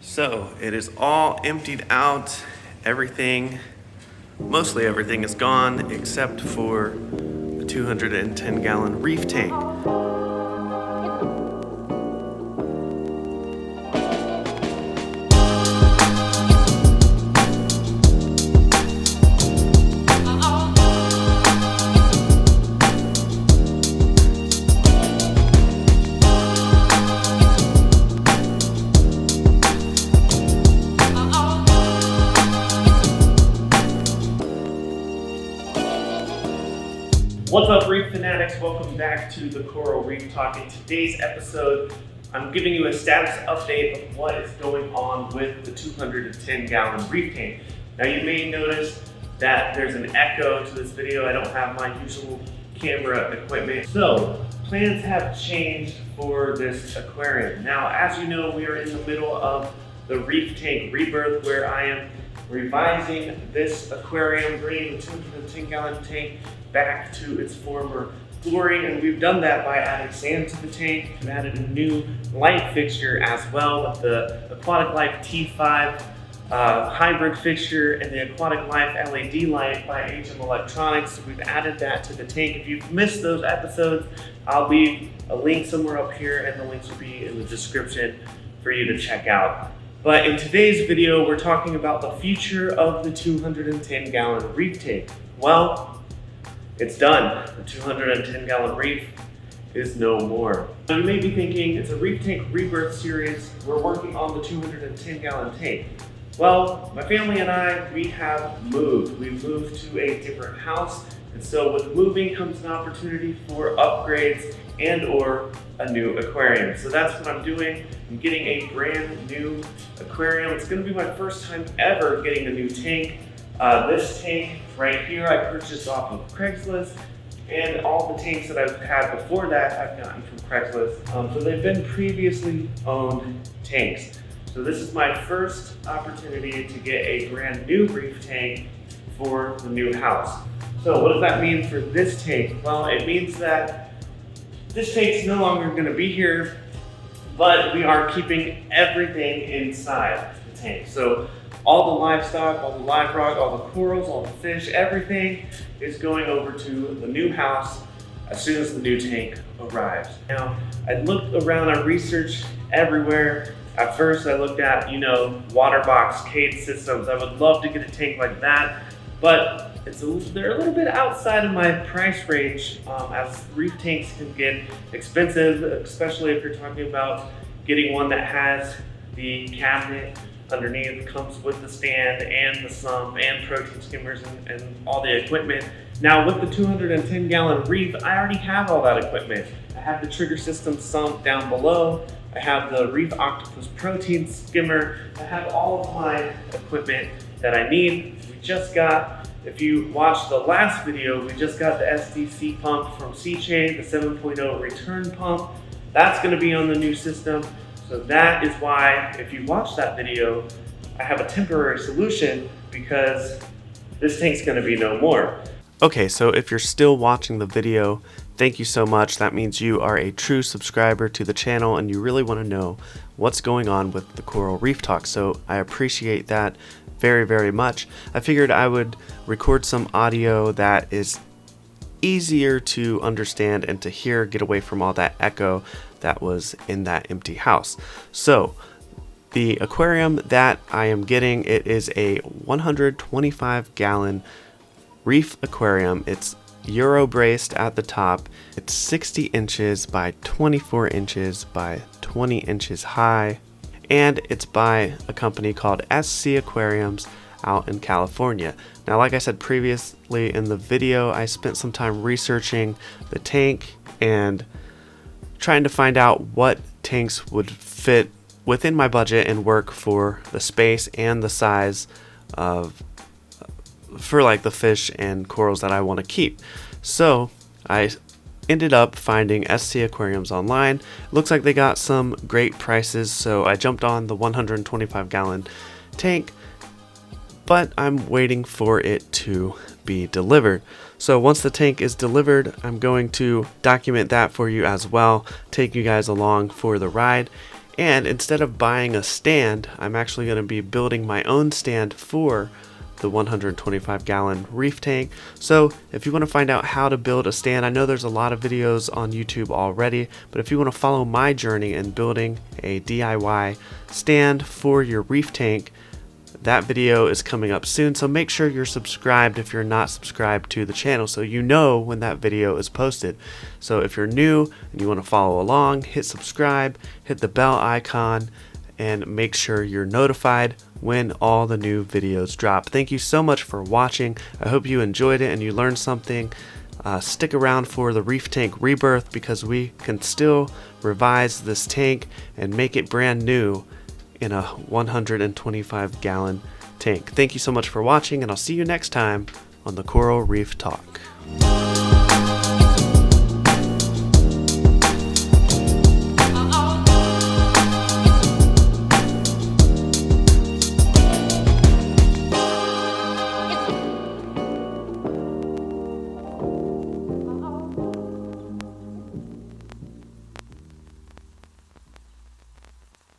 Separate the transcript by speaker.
Speaker 1: So it is all emptied out. Mostly everything is gone except for the 210-gallon reef tank. What's up, Reef Fanatics? Welcome back to the Coral Reef Talk. In today's episode, I'm giving you a status update of what is going on with the 210-gallon reef tank. Now, you may notice that there's an echo to this video. I don't have my usual camera equipment. So, plans have changed for this aquarium. Now, as you know, we are in the middle of the Reef Tank Rebirth, where I am revising this aquarium, bringing the 210-gallon tank back to its former glory, and we've done that by adding sand to the tank. We've added a new light fixture as well with the Aquatic Life T5 hybrid fixture and the Aquatic Life LED light by HM Electronics. So we've added that to the tank. If you've missed those episodes, I'll leave a link somewhere up here, and the links will be in the description for you to check out. But in today's video, we're talking about the future of the 210-gallon reef tank. Well, it's done. The 210-gallon reef is no more. Now, you may be thinking, it's a Reef Tank Rebirth series. We're working on the 210-gallon tank. Well, my family and I, we have moved. We've moved to a different house. And so with moving comes an opportunity for upgrades and or a new aquarium. So that's what I'm doing. I'm getting a brand new aquarium. It's gonna be my first time ever getting a new tank. This tank right here I purchased off of Craigslist, and all the tanks that I've had before that I've gotten from Craigslist. So they've been previously owned tanks. So this is my first opportunity to get a brand new reef tank for the new house. So what does that mean for this tank? Well, it means that this tank's no longer going to be here, but we are keeping everything inside the tank. So all the livestock, all the live rock, all the corals, all the fish, everything is going over to the new house as soon as the new tank arrives. Now, I looked around, I researched everywhere. At first, I looked at, water box cage systems. I would love to get a tank like that, but they're a little bit outside of my price range, as reef tanks can get expensive, especially if you're talking about getting one that has the cabinet underneath, comes with the stand and the sump and protein skimmers and all the equipment. Now with the 210-gallon reef, I already have all that equipment. I have the trigger system sump down below. I have the Reef Octopus protein skimmer. I have all of my equipment that I need. If you watched the last video, we just got the SDC pump from C-Chain, the 7.0 return pump. That's gonna be on the new system. So that is why, if you watch that video, I have a temporary solution, because this tank's gonna be no more. Okay, so if you're still watching the video, thank you so much. That means you are a true subscriber to the channel and you really want to know what's going on with the Coral Reef Talk. So I appreciate that very, very much. I figured I would record some audio that is easier to understand and to hear, get away from all that echo that was in that empty house. So the aquarium that I am getting, it is a 125-gallon reef aquarium. It's Euro braced at the top. It's 60 inches by 24 inches by 20 inches high, and it's by a company called SC Aquariums out in California. Now, like I said previously in the video, I spent some time researching the tank and trying to find out what tanks would fit within my budget and work for the space and the size for like the fish and corals that I want to keep. So I ended up finding SC Aquariums online. Looks like they got some great prices, so I jumped on the 125-gallon tank, but I'm waiting for it to be delivered. So once the tank is delivered, I'm going to document that for you as well, take you guys along for the ride,
Speaker 2: And instead of buying a stand, I'm actually going to be building my own stand for the 125 gallon reef tank. So if you want to find out how to build a stand, I know there's a lot of videos on YouTube already, but if you want to follow my journey in building a DIY stand for your reef tank, that video is coming up soon. So make sure you're subscribed if you're not subscribed to the channel, so you know when that video is posted. So if you're new and you want to follow along, hit subscribe, hit the bell icon, and make sure you're notified when all the new videos drop. Thank you so much for watching. I hope you enjoyed it and you learned something. Stick around for the Reef Tank Rebirth, because we can still revise this tank and make it brand new in a 125 gallon tank. Thank you so much for watching, and I'll see you next time on the Coral Reef Talk.